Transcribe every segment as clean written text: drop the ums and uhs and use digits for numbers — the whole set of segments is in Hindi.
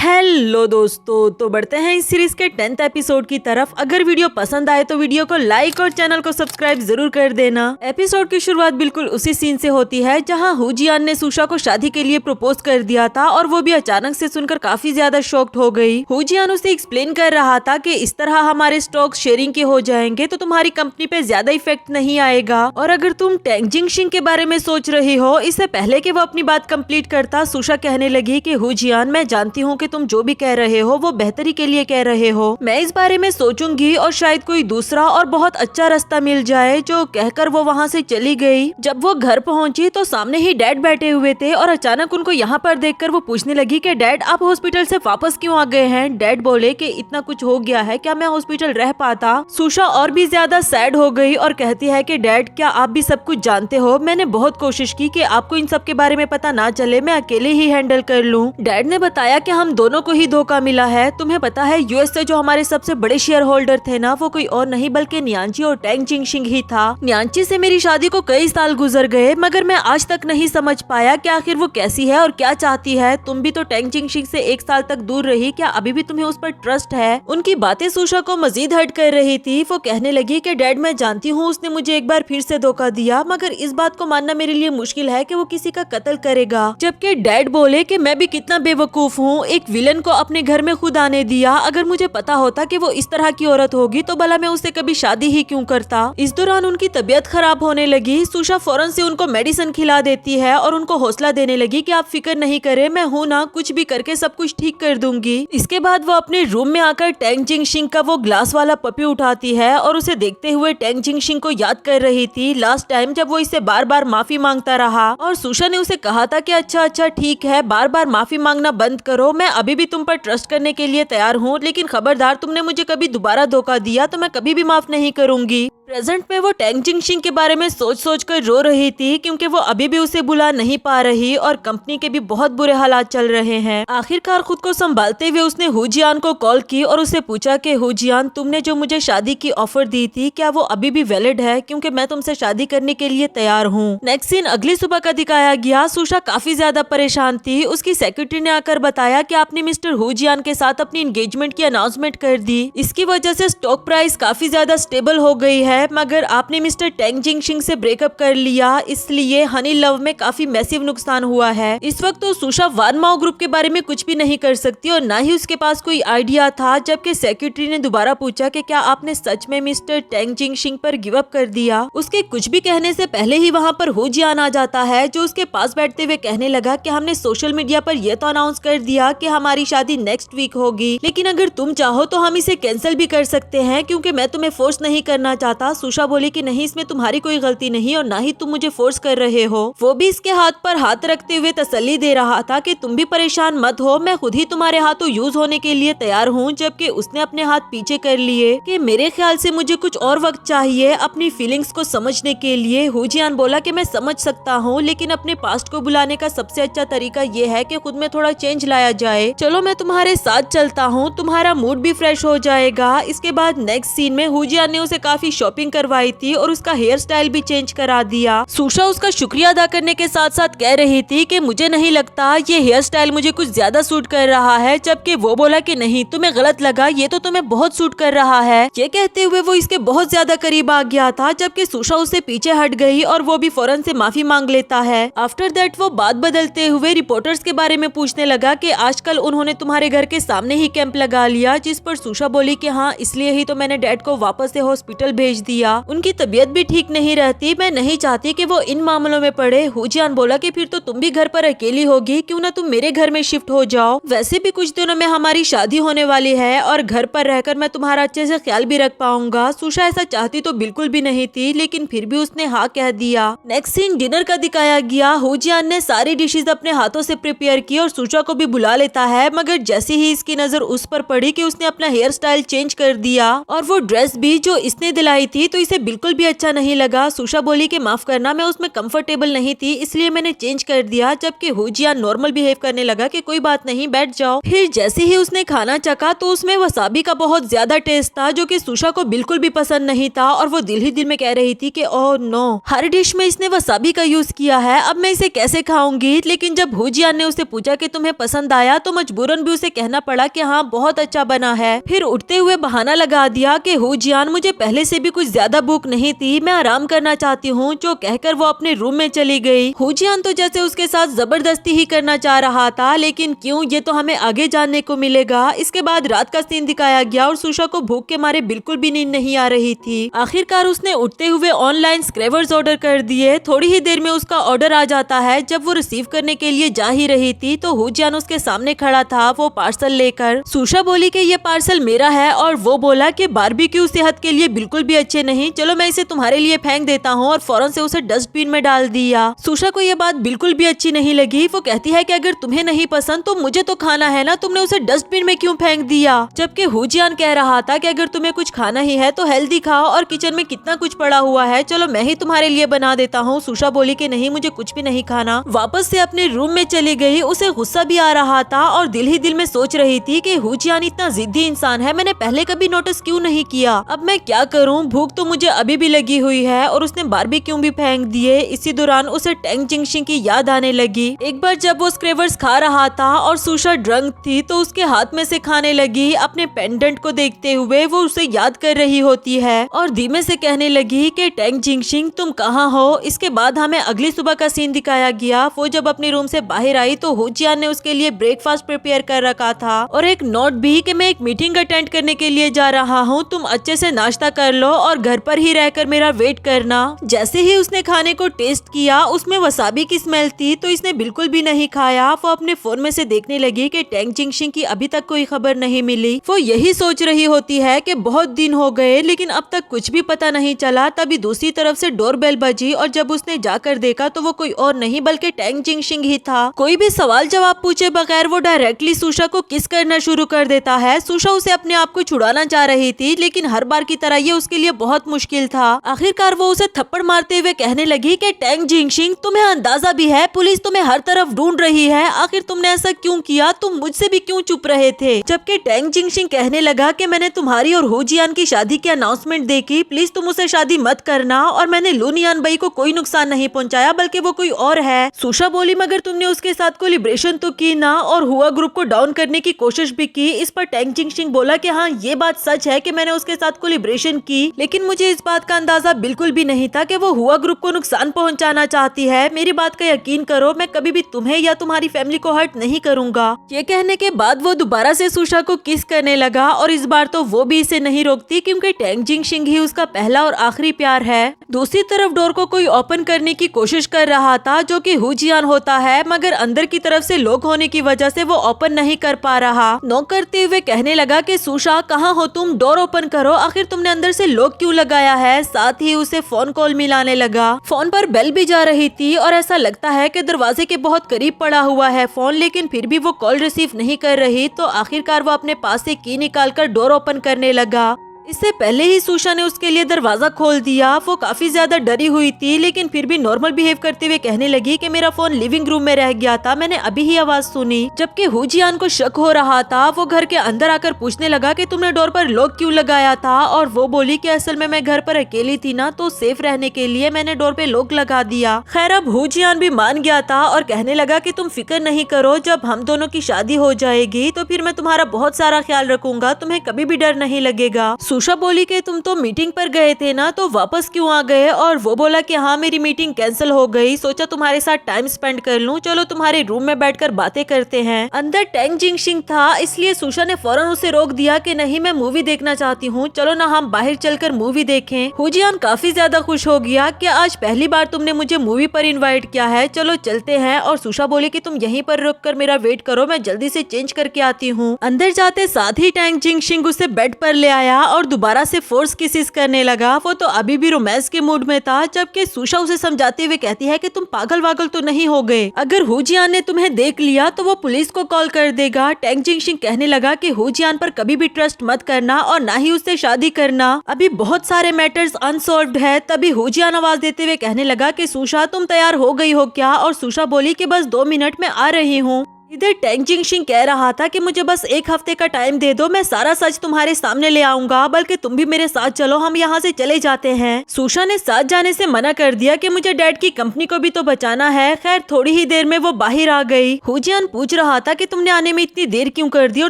हेलो दोस्तों, तो बढ़ते हैं इस सीरीज के 10th एपिसोड की तरफ। अगर वीडियो पसंद आए तो वीडियो को लाइक और चैनल को सब्सक्राइब जरूर कर देना। एपिसोड की शुरुआत बिल्कुल उसी सीन से होती है जहां हू जियान ने सुशा को शादी के लिए प्रपोज कर दिया था और वो भी अचानक से सुनकर काफी ज्यादा शॉक्ड हो गई। हू जियान उसे एक्सप्लेन कर रहा था कि इस तरह हमारे स्टॉक शेयरिंग के हो जाएंगे तो तुम्हारी कंपनी पे ज्यादा इफेक्ट नहीं आएगा, और अगर तुम टेंग जिंगशिंग के बारे में सोच रही हो। इससे पहले कि वो अपनी बात कंप्लीट करता, सुशा कहने लगी कि हू जियान, मैं जानती हूँ कि तुम जो भी कह रहे हो वो बेहतरी के लिए कह रहे हो। मैं इस बारे में सोचूंगी और शायद कोई दूसरा और बहुत अच्छा रास्ता मिल जाए। जो कहकर वो वहाँ से चली गई। जब वो घर पहुँची तो सामने ही डैड बैठे हुए थे और अचानक उनको यहाँ पर देखकर वो पूछने लगी कि डैड, आप हॉस्पिटल से वापस क्यों आ गए हैं। डैड बोले कि इतना कुछ हो गया है, क्या मैं हॉस्पिटल रह पाता। सुशा और भी ज्यादा सैड हो गई और कहती है कि डैड, क्या आप भी सब कुछ जानते हो। मैंने बहुत कोशिश की कि आपको इन सब के बारे में पता ना चले, मैं अकेले ही हैंडल कर लूं। डैड ने बताया कि हम दोनों को ही धोखा मिला है। तुम्हें पता है यूएस से जो हमारे सबसे बड़े शेयर होल्डर थे ना, वो कोई और नहीं बल्कि न्यांची और टेंग जिंगशिंग ही था। न्यांची से मेरी शादी को कई साल गुजर गए, मगर मैं आज तक नहीं समझ पाया कि आखिर वो कैसी है और क्या चाहती है। तुम भी तो टेंग जिंगशिंग से 1 साल तक दूर रही, क्या अभी भी तुम्हें उस पर ट्रस्ट है। उनकी बातें सुशा को मजीद हर्ट कर रही थी। वो कहने लगी कि डैड, मैं जानती हूँ उसने मुझे एक बार फिर से धोखा दिया, मगर इस बात को मानना मेरे लिए मुश्किल है कि वो किसी का कत्ल करेगा। जबकि डैड बोले कि मैं भी कितना बेवकूफ हूँ, एक विलन को अपने घर में खुद आने दिया। अगर मुझे पता होता कि वो इस तरह की औरत होगी तो भला मैं उससे कभी शादी ही क्यों करता। इस दौरान उनकी तबीयत खराब होने लगी। सुशा फौरन से उनको मेडिसिन खिला देती है और उनको हौसला देने लगी कि आप फिक्र नहीं करे, मैं हूँ ना, कुछ भी करके सब कुछ ठीक कर दूंगी। इसके बाद वो अपने रूम में आकर टेंग जिंगशिंग का वो ग्लास वाला पपी उठाती है और उसे देखते हुए टेंग जिंगशिंग को याद कर रही थी लास्ट टाइम जब वो इससे बार बार माफी मांगता रहा। और सुशा ने उसे कहा था कि अच्छा ठीक है, बार बार माफी मांगना बंद करो, मैं अभी भी तुम पर ट्रस्ट करने के लिए तैयार हूँ, लेकिन खबरदार तुमने मुझे कभी दोबारा धोखा दिया तो मैं कभी भी माफ नहीं करूंगी। प्रेजेंट में वो टेंग जिंगशिंग के बारे में सोच कर रो रही थी, क्योंकि वो अभी भी उसे बुला नहीं पा रही और कंपनी के भी बहुत बुरे हालात चल रहे हैं। आखिरकार खुद को संभालते हुए उसने हू जियान को कॉल की और उसे पूछा कि हू जियान, तुमने जो मुझे शादी की ऑफर दी थी, क्या वो अभी भी वैलिड है, क्योंकि मैं तुमसे शादी करने के लिए तैयार हूँ। नेक्स्ट सीन अगली सुबह का दिखाया गया। सुशा काफी ज्यादा परेशान थी। उसकी सेक्रेटरी ने आकर बताया कि आपने मिस्टर हू जियान के साथ अपनी एंगेजमेंट की अनाउंसमेंट कर दी। इसकी वजह से स्टॉक प्राइस काफी ज्यादा स्टेबल हो गई है, मगर आपने मिस्टर टेंग जिंगशिंग से ब्रेकअप कर लिया, इसलिए हनी लव में काफी मैसिव नुकसान हुआ है। इस वक्त तो सुशा वान माओ ग्रुप के बारे में कुछ भी नहीं कर सकती और ना ही उसके पास कोई आइडिया था। जबकि सेक्रेटरी ने दोबारा पूछा कि क्या आपने सच में मिस्टर टेंग जिंगशिंग पर गिव अप कर दिया। उसके कुछ भी कहने से पहले ही वहाँ पर हू जियान आ जाता है, जो उसके पास बैठते हुए कहने लगा कि हमने सोशल मीडिया पर यह तो अनाउंस कर दिया कि हमारी शादी नेक्स्ट वीक होगी, लेकिन अगर तुम चाहो तो हम इसे कैंसिल भी कर सकते हैं, क्योंकि मैं तुम्हें फोर्स नहीं करना चाहता। सुशा बोली कि नहीं, इसमें तुम्हारी कोई गलती नहीं और ना ही तुम मुझे फोर्स कर रहे हो। वो भी इसके हाथ पर हाथ रखते हुए तसल्ली दे रहा था कि तुम भी परेशान मत हो, मैं खुद ही तुम्हारे हाथों यूज होने के लिए तैयार हूँ। जबकि उसने अपने हाथ पीछे कर लिए कि मेरे ख्याल से मुझे कुछ और वक्त चाहिए अपनी फीलिंग्स को समझने के लिए। हू जियान बोला कि मैं समझ सकता हूँ, लेकिन अपने पास्ट को बुलाने का सबसे अच्छा तरीका ये है कि खुद में थोड़ा चेंज लाया जाए। चलो मैं तुम्हारे साथ चलता हूँ, तुम्हारा मूड भी फ्रेश हो जाएगा। इसके बाद नेक्स्ट सीन में हू जियान ने उसे काफी शॉपिंग करवाई थी और उसका हेयर स्टाइल भी चेंज करा दिया। सुशा उसका शुक्रिया अदा करने के साथ साथ कह रही थी कि मुझे नहीं लगता ये हेयर स्टाइल मुझे कुछ ज्यादा सूट कर रहा है, जबकि वो बोला कि नहीं, तुम्हें गलत लगा, ये तो तुम्हें बहुत सूट कर रहा है। ये कहते हुए वो इसके बहुत ज्यादा करीब आ गया था, जबकि सुशा उससे पीछे हट गई और वो भी फौरन से माफी मांग लेता है। आफ्टर दैट वो बात बदलते हुए रिपोर्टर्स के बारे में पूछने लगा कि आजकल उन्होंने तुम्हारे घर के सामने ही कैंप लगा लिया, जिस पर सुशा बोली कि हाँ, इसलिए ही तो मैंने डैड को वापस से हॉस्पिटल भेज दिया, उनकी तबीयत भी ठीक नहीं रहती, मैं नहीं चाहती कि वो इन मामलों में पड़े। हू जियान बोला कि फिर तो तुम भी घर पर अकेली होगी, क्यों ना तुम मेरे घर में शिफ्ट हो जाओ, वैसे भी कुछ दिनों में हमारी शादी होने वाली है और घर पर रहकर मैं तुम्हारा अच्छे से ख्याल भी रख पाऊंगा। सुशा ऐसा चाहती तो बिल्कुल भी नहीं थी, लेकिन फिर भी उसने हाँ कह दिया। नेक्स्ट सीन डिनर का दिखाया गया। हू जियान ने सारी डिशेज अपने हाथों से प्रिपेयर की और सुशा को भी बुला लेता है, मगर जैसे ही इसकी नजर उस पर पड़ी कि उसने अपना हेयर स्टाइल चेंज कर दिया और वो ड्रेस भी जो इसने दिलाई थी तो इसे बिल्कुल भी अच्छा नहीं लगा। सुशा बोली कि माफ करना, मैं उसमें कंफर्टेबल नहीं थी इसलिए मैंने चेंज कर दिया। जबकि हुजियान नॉर्मल बिहेव करने लगा कि कोई बात नहीं, बैठ जाओ। फिर जैसे ही उसने खाना चखा तो उसमें वसाबी का बहुत ज्यादा टेस्ट था जो कि सुशा को बिल्कुल भी पसंद नहीं था और वो दिल ही दिल में कह रही थी कि ओह नो, हर डिश में इसने वसाबी का यूज किया है, अब मैं इसे कैसे खाऊंगी। लेकिन जब हुजियान ने उसे पूछा कि तुम्हें पसंद आया तो मजबूरन भी उसे कहना पड़ा कि हाँ बहुत अच्छा बना है। फिर उठते हुए बहाना लगा दिया कि हुजियान मुझे पहले से भी कुछ ज्यादा भूख नहीं थी, मैं आराम करना चाहती हूँ, जो कहकर वो अपने रूम में चली गई। हुजियान तो जैसे उसके साथ जबरदस्ती ही करना चाह रहा था, लेकिन क्यों ये तो हमें आगे जानने को मिलेगा। इसके बाद रात का सीन दिखाया गया और सुशा को भूख के मारे बिल्कुल भी नींद नहीं आ रही थी। आखिरकार उसने उठते हुए ऑनलाइन स्क्रैवर्स ऑर्डर कर दिए। थोड़ी ही देर में उसका ऑर्डर आ जाता है। जब वो रिसीव करने के लिए जा ही रही थी तो हुजियान उसके सामने खड़ा था वो पार्सल लेकर। सुशा बोली कि ये पार्सल मेरा है और वो बोला कि बारबेक्यू सेहत के लिए बिल्कुल भी अच्छे नहीं, चलो मैं इसे तुम्हारे लिए फेंक देता हूँ, और फौरन से उसे डस्टबिन में डाल दिया। सुशा को ये बात बिल्कुल भी अच्छी नहीं लगी। वो कहती है कि अगर तुम्हें नहीं पसंद तो मुझे तो खाना है ना, तुमने उसे डस्टबिन में क्यों फेंक दिया। जबकि हुजियान कह रहा था कि अगर तुम्हें कुछ खाना ही है तो हेल्दी खाओ और किचन में कितना कुछ पड़ा हुआ है, चलो मैं ही तुम्हारे लिए बना देता हूँ। सुशा बोली कि नहीं, मुझे कुछ भी नहीं खाना। वापस से अपने रूम में चली गई। उसे गुस्सा भी आ रहा था और दिल ही दिल में सोच रही थी कि हुजियान इतना जिद्दी इंसान है, मैंने पहले कभी नोटिस क्यों नहीं किया। अब मैं क्या करूँ, भूख तो मुझे अभी भी लगी हुई है। और उसने बारबेक्यू भी फेंक दिए। इसी दौरान उसे टैंग जिंगशिंग की याद आने लगी। एक बार जब वो स्क्रैवर्स खा रहा था और सुशा ड्रंक थी तो उसके हाथ में से खाने लगी। अपने पेंडेंट को देखते हुए वो उसे याद कर रही होती है और धीमे से कहने लगी कि टैंग जिंगशिंग तुम कहाँ हो। इसके बाद हमें अगली सुबह का सीन दिखाया गया। वो जब अपने रूम से बाहर आई तो हुजियान ने उसके लिए ब्रेकफास्ट प्रिपेयर कर रखा था और एक नोट भी कि मैं एक मीटिंग अटेंड करने के लिए जा रहा हूँ, तुम अच्छे से नाश्ता कर लो और घर पर ही रहकर मेरा वेट करना। जैसे ही उसने खाने को टेस्ट किया उसमें वसाबी की स्मेल थी तो इसने बिल्कुल भी नहीं खाया। वो अपने फोन में से देखने लगी कि टैंग जिंगशिंग की अभी तक कोई खबर नहीं मिली। वो यही सोच रही होती है कि बहुत दिन हो गए लेकिन अब तक कुछ भी पता नहीं चला। तभी दूसरी तरफ से डोरबेल बजी और जब उसने जाकर देखा तो वो कोई और नहीं बल्कि टैंग जिंगशिंग ही था। कोई भी सवाल जवाब पूछे बगैर वो डायरेक्टली सुशा को किस करना शुरू कर देता है। सुशा उसे अपने आप को छुड़ाना चाह रही थी लेकिन हर बार की तरह ये उसके लिए बहुत मुश्किल था। आखिरकार वो उसे थप्पड़ मारते हुए कहने लगी कि टैंग जिंगशिंग तुम्हें अंदाजा भी है, पुलिस तुम्हें हर तरफ ढूंढ रही है, आखिर तुमने ऐसा क्यों किया, तुम मुझसे भी क्यों चुप रहे थे। जबकि टैंग जिंगशिंग कहने लगा कि मैंने तुम्हारी और हुजियान की शादी की अनाउंसमेंट देखी, प्लीज तुम उसे शादी मत करना, और मैंने लुनियान भाई को कोई नुकसान नहीं पहुंचाया बल्कि वो कोई और है। सुशा बोली मगर तुमने उसके साथ कोलिब्रेशन तो की ना और हुआ ग्रुप को डाउन करने की कोशिश भी की। इस पर टैंग जिंगशिंग बोला कि हाँ ये बात सच है कि मैंने उसके साथ कोलिब्रेशन की, लेकिन मुझे इस बात का अंदाजा बिल्कुल भी नहीं था कि वो हुआ ग्रुप को नुकसान पहुंचाना चाहती है। मेरी बात का यकीन करो, मैं कभी भी तुम्हें या तुम्हारी फैमिली को हर्ट नहीं करूंगा। ये कहने के बाद वो दोबारा से सुशा को किस करने लगा और इस बार तो वो भी इसे नहीं रोकती क्योंकि टैंग जिंगशिंग ही उसका पहला और आखिरी प्यार है। दूसरी तरफ डोर को कोई ओपन करने की कोशिश कर रहा था जो कि हुजियान होता है, मगर अंदर की तरफ से लॉक होने की वजह से वो ओपन नहीं कर पा रहा। नॉक करते हुए कहने लगा कि सुशा कहाँ हो तुम, डोर ओपन करो, आखिर तुमने अंदर से लॉक क्यों लगाया है। साथ ही उसे फोन कॉल मिलाने लगा। फोन पर बेल भी जा रही थी और ऐसा लगता है कि दरवाजे के बहुत करीब पड़ा हुआ है फोन, लेकिन फिर भी वो कॉल रिसीव नहीं कर रही। तो आखिरकार वो अपने पास से की निकालकर डोर ओपन करने लगा। इससे पहले ही सुशा ने उसके लिए दरवाजा खोल दिया। वो काफी ज्यादा डरी हुई थी लेकिन फिर भी नॉर्मल बिहेव करते हुए कहने लगी कि मेरा फोन लिविंग रूम में रह गया था, मैंने अभी ही आवाज सुनी। जबकि हुजियान को शक हो रहा था। वो घर के अंदर आकर पूछने लगा कि तुमने डोर पर लॉक क्यों लगाया था, और वो बोली कि असल में मैं घर पर अकेली थी ना, तो सेफ रहने के लिए मैंने डोर पे लॉक लगा दिया। खैर अब हुजियान भी मान गया था और कहने लगा कि तुम फिक्र नहीं करो, जब हम दोनों की शादी हो जाएगी तो फिर मैं तुम्हारा बहुत सारा ख्याल रखूंगा, तुम्हें कभी भी डर नहीं लगेगा। सुशा बोली कि तुम तो मीटिंग पर गए थे ना, तो वापस क्यों आ गए, और वो बोला कि हाँ मेरी मीटिंग कैंसिल हो गई, सोचा तुम्हारे साथ टाइम स्पेंड कर लूं, चलो तुम्हारे रूम में बैठकर बातें करते हैं। अंदर टैंग जिंगशिंग था इसलिए सुशा ने फौरन उसे रोक दिया कि नहीं मैं मूवी देखना चाहती हूँ, चलो ना हम बाहर चलकर मूवी देखें। हुजियान काफी ज्यादा खुश हो गया कि आज पहली बार तुमने मुझे मूवी पर इनवाइट किया है, चलो चलते हैं। और सुशा बोली कि तुम यहीं पर रुक कर मेरा वेट करो, मैं जल्दी से चेंज करके आती हूँ। अंदर जाते साथ ही टैंग जिंगशिंग उसे बेड पर ले आया और और दोबारा से फोर्स किसिस करने लगा। वो तो अभी भी रोमांस के मूड में था, जबकि सुशा उसे समझाते हुए कहती है कि तुम पागल वागल तो नहीं हो गए, अगर हुजियान ने तुम्हें देख लिया तो वो पुलिस को कॉल कर देगा। टैंग जिंगशिंग कहने लगा कि हुजियान पर कभी भी ट्रस्ट मत करना और ना ही उससे शादी करना, अभी बहुत सारे मैटर्स अनसॉल्व्ड है। तभी हुजियान आवाज देते हुए कहने लगा कि सुशा तुम तैयार हो गई हो क्या? और सुशा बोली कि बस 2 मिनट में आ रही हूँ। इधर टैंग जिंगशिंग कह रहा था कि मुझे बस 1 हफ्ते का टाइम दे दो, मैं सारा सच तुम्हारे सामने ले आऊंगा, बल्कि तुम भी मेरे साथ चलो, हम यहाँ से चले जाते हैं। सुशा ने साथ जाने से मना कर दिया कि मुझे डैड की कंपनी को भी तो बचाना है। खैर थोड़ी ही देर में वो बाहर आ गई। हुजियान पूछ रहा था कि तुमने आने में इतनी देर क्यों कर दी और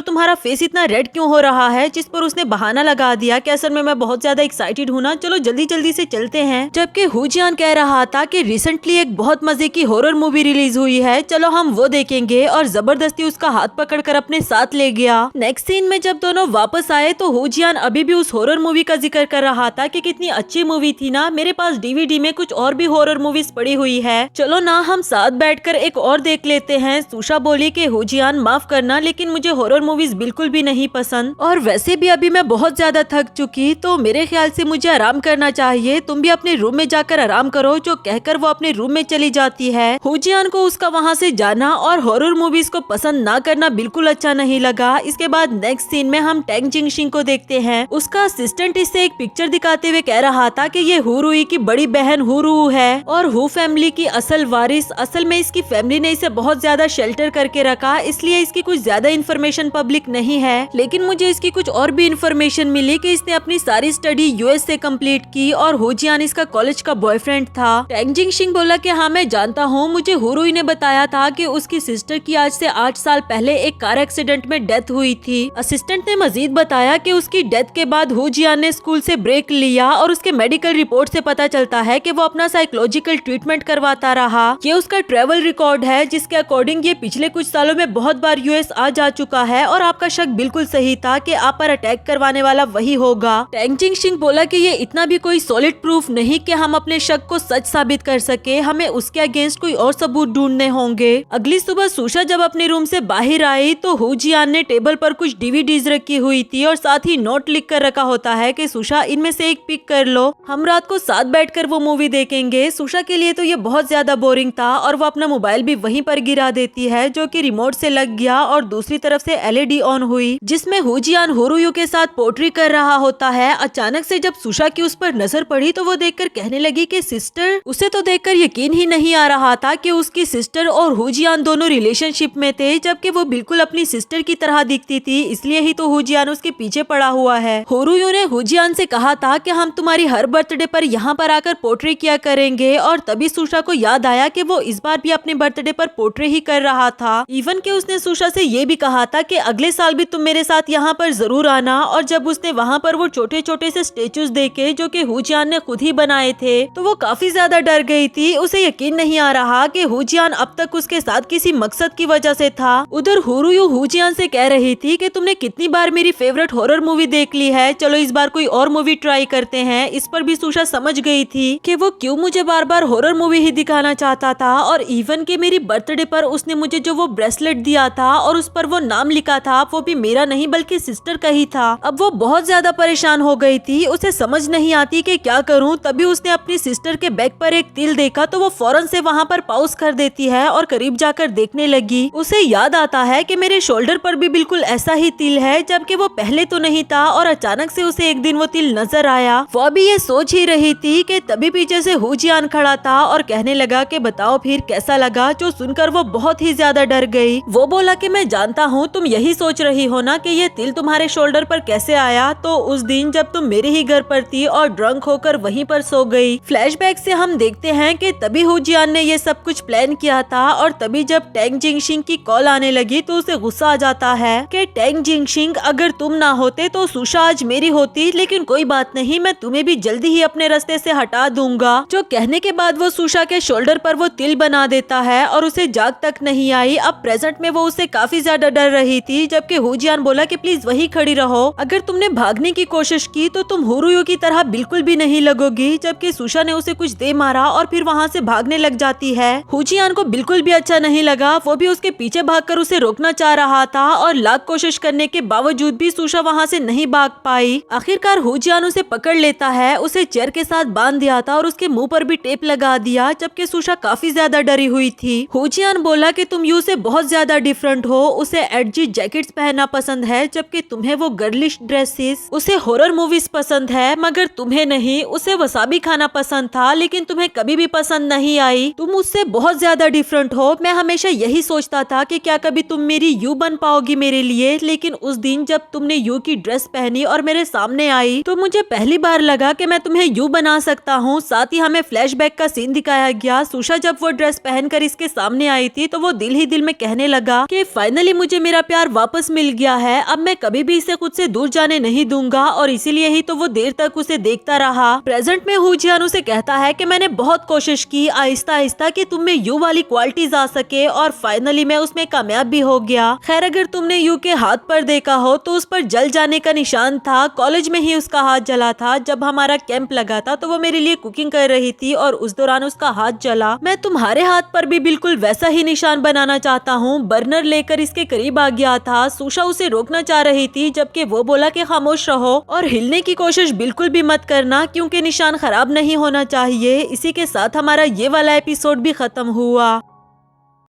तुम्हारा फेस इतना रेड क्यों हो रहा है, जिस पर उसने बहाना लगा दिया कि असल में मैं बहुत ज्यादा एक्साइटेड हूँ ना, चलो जल्दी जल्दी से चलते हैं। जबकि हुजियान कह रहा था कि रिसेंटली एक बहुत मजे की हॉरर मूवी रिलीज हुई है, चलो हम वो देखेंगे, और जबरदस्ती उसका हाथ पकड़कर अपने साथ ले गया। नेक्स्ट सीन में जब दोनों वापस आए तो हुजियान अभी भी उस हॉरर मूवी का जिक्र कर रहा था कि कितनी अच्छी मूवी थी ना, मेरे पास डीवीडी में कुछ और भी हॉरर मूवीज पड़ी हुई है, चलो ना हम साथ बैठकर एक और देख लेते हैं। सुशा बोली कि हुजियान माफ करना, लेकिन मुझे हॉरर मूवीज बिल्कुल भी नहीं पसंद, और वैसे भी अभी मैं बहुत ज्यादा थक चुकी, तो मेरे ख्याल से मुझे आराम करना चाहिए, तुम भी अपने रूम में जाकर आराम करो। जो कहकर वो अपने रूम में चली जाती है। हुजियान को उसका वहाँ से जाना और हॉरर मूवीज को पसंद ना करना बिल्कुल अच्छा नहीं लगा। इसके बाद नेक्स्ट सीन में हम टैंग जिंगशिंग को देखते हैं। उसका असिस्टेंट इससे एक पिक्चर दिखाते हुए कह रहा था कि ये हु रुई की बड़ी बहन हु रु है और हु फैमिली की असल वारिस। असल में इसकी फैमिली ने इसे बहुत ज्यादा शेल्टर करके रखा, इसलिए इसकी कुछ ज्यादा इन्फॉर्मेशन पब्लिक नहीं है, लेकिन मुझे इसकी कुछ और भी इन्फॉर्मेशन मिली कि इसने अपनी सारी स्टडी यूएस से कंप्लीट की और हुजियान इसका कॉलेज का बॉयफ्रेंड था। टैंग जिंगशिंग बोला कि हाँ मैं जानता हूँ, मुझे हु रुई ने बताया था कि उसकी सिस्टर की आज से 8 साल पहले एक कार एक्सीडेंट में डेथ हुई थी। असिस्टेंट ने मजीद बताया कि उसकी डेथ के बाद हुजियान ने स्कूल से ब्रेक लिया और उसके मेडिकल रिपोर्ट से पता चलता है कि वो अपना साइकोलॉजिकल ट्रीटमेंट करवाता रहा। ये उसका ट्रेवल रिकॉर्ड है, जिसके अकॉर्डिंग ये पिछले कुछ सालों में बहुत बार यूएस आ जा चुका है और आपका शक बिल्कुल सही था कि आप पर अटैक करवाने वाला वही होगा। टैंग जिंगशिंग बोला कि ये इतना भी कोई सॉलिड प्रूफ नहीं कि हम अपने शक को सच साबित कर सके, हमें उसके अगेंस्ट कोई और सबूत ढूंढने होंगे। अगली सुबह सुशा जब अपने रूम से बाहर आई तो हुजियान ने टेबल पर कुछ डीवीडीज रखी हुई थी और साथ ही नोट लिख कर रखा होता है कि सुशा इनमें से एक पिक कर लो, हम रात को साथ बैठकर वो मूवी देखेंगे। सुशा के लिए तो ये बहुत ज्यादा बोरिंग था और वो अपना मोबाइल भी वहीं पर गिरा देती है, जो कि रिमोट से लग गया और दूसरी तरफ से एलईडी ऑन हुई, जिसमें हुजियान हुरुयू के साथ पोट्री कर रहा होता है। अचानक से जब सुशा की उस पर नजर पड़ी तो वो देखकर कहने लगी कि सिस्टर। उसे तो देखकर यकीन ही नहीं आ रहा था कि उसकी सिस्टर और हुजियान दोनों रिलेशनशिप में थे, जबकि वो बिल्कुल अपनी सिस्टर की तरह दिखती थी, इसलिए ही तो हुजियान उसके पीछे पड़ा हुआ है। हुरुयू ने हुजियान से कहा था कि हम तुम्हारी हर बर्थडे पर यहाँ पर आकर पोट्री किया करेंगे, और तभी सुशा को याद आया कि वो इस बार भी अपने बर्थडे पर पोट्री ही कर रहा था। इवन कि उसने सुशा से ये भी कहा था कि अगले साल भी तुम मेरे साथ यहाँ पर जरूर आना। और जब उसने वहाँ पर वो छोटे छोटे से स्टेचूज देखे जो कि हुजियान ने खुद ही बनाए थे, तो वो काफी ज्यादा डर गई थी। उसे यकीन नहीं आ रहा कि हुजियान अब तक उसके साथ किसी मकसद की वजह से था। उधर हुरुयू हुजियान से कह रही थी कि तुमने कितनी बार मेरी फेवरेट हॉरर मूवी देख ली है, चलो इस बार कोई और मूवी ट्राई करते हैं। इस पर भी सुशा समझ गई थी कि वो क्यों मुझे बार बार हॉरर मूवी ही दिखाना चाहता था, और इवन कि मेरी बर्थडे पर उसने मुझे जो वो ब्रेसलेट दिया था और उस पर वो नाम लिखा था, वो भी मेरा नहीं बल्कि सिस्टर का ही था। अब वो बहुत ज्यादा परेशान हो गई थी, उसे समझ नहीं आती कि क्या करूं। तभी उसने अपनी सिस्टर के बैग पर एक तिल देखा तो वो फौरन से वहाँ पर पॉज कर देती है और करीब जाकर देखने लगी। उसे याद आता है कि मेरे शोल्डर पर भी बिल्कुल ऐसा ही तिल है, जबकि वो पहले तो नहीं था, और अचानक से उसे एक दिन वो तिल नजर आया। वो अभी ये सोच ही रही थी कि तभी पीछे से हुजियान खड़ा था और कहने लगा कि बताओ फिर कैसा लगा, जो सुनकर वो बहुत ही ज्यादा डर गई। वो बोला कि मैं जानता हूँ तुम यही सोच रही हो ना कि ये तिल तुम्हारे शोल्डर पर कैसे आया, तो उस दिन जब तुम मेरे ही घर पर थी और ड्रंक होकर वहीं पर सो गई। फ्लैशबैक से हम देखते हैं कि तभी हुजियान ने ये सब कुछ प्लान किया था, और तभी जब टैंग जिंगशिंग की कॉल आने लगी तो उसे गुस्सा आ जाता है कि टैंग जिंगशिंग अगर तुम ना होते तो सुशा आज मेरी होती, लेकिन कोई बात नहीं, मैं तुम्हें भी जल्दी ही अपने रास्ते से हटा दूंगा। जो कहने के बाद वो सुशा के शोल्डर पर वो तिल बना देता है और उसे जाग तक नहीं आई। अब प्रेजेंट में वो उससे काफी ज्यादा डर रही थी, जबकि हुजियान बोला कि प्लीज वही खड़ी रहो, अगर तुमने भागने की कोशिश की तो तुम हुरुयू की तरह बिल्कुल भी नहीं लगोगी। जबकि सुशा ने उसे कुछ दे मारा और फिर वहाँ से भागने लग जाती है। हुजियान को बिल्कुल भी अच्छा नहीं लगा, वो भी उसके उसके पीछे भागकर उसे रोकना चाह रहा था और लाख कोशिश करने के बावजूद भी सुशा वहाँ से नहीं भाग पाई। आखिरकार हुजियान उसे पकड़ लेता है, उसे चेयर के साथ बांध दिया था और उसके मुंह पर भी टेप लगा दिया, जबकि सुशा काफी ज्यादा डरी हुई थी। हुजियान बोला कि तुम यू से बहुत ज्यादा डिफरेंट हो, उसे एडजी जैकेट्स पहनना पसंद है जबकि तुम्हें वो गर्लिश ड्रेसेस, उसे हॉरर मूवीज पसंद है मगर तुम्हें नहीं, उसे वसाबी खाना पसंद था लेकिन तुम्हें कभी भी पसंद नहीं आई, तुम उससे बहुत ज्यादा डिफरेंट हो। मैं हमेशा यही सोचता था कि क्या कभी तुम मेरी यू बन पाओगी मेरे लिए, लेकिन उस दिन जब तुमने यू की ड्रेस पहनी और मेरे सामने आई तो मुझे पहली बार लगा कि मैं तुम्हें यू बना सकता हूँ। साथ ही हमें फ्लैशबैक का सीन दिखाया गया। सुशा जब वो ड्रेस पहनकर इसके सामने आई थी तो वो दिल ही दिल में कहने लगा कि फाइनली मुझे मेरा प्यार वापस मिल गया है, अब मैं कभी भी इसे खुद से दूर जाने नहीं दूंगा, और इसीलिए ही तो वो देर तक उसे देखता रहा। प्रेजेंट में हुजियान उसे कहता है कि मैंने बहुत कोशिश की आहिस्ता आहिस्ता कि तुम में यू वाली क्वालिटीज आ सके और फाइनली मैं उसमें कामयाब भी हो गया। खैर अगर तुमने यू के हाथ पर देखा हो तो उस पर जल जाने का निशान था, कॉलेज में ही उसका हाथ जला था। जब हमारा कैंप लगा था तो वो मेरे लिए कुकिंग कर रही थी और उस दौरान उसका हाथ जला। मैं तुम्हारे हाथ पर भी बिल्कुल वैसा ही निशान बनाना चाहता हूँ। बर्नर लेकर इसके करीब आ गया था। सुशा उसे रोकना चाह रही थी जबकि वो बोला कि खामोश रहो और हिलने की कोशिश बिल्कुल भी मत करना क्योंकि निशान खराब नहीं होना चाहिए। इसी के साथ हमारा ये वाला एपिसोड भी खत्म हुआ।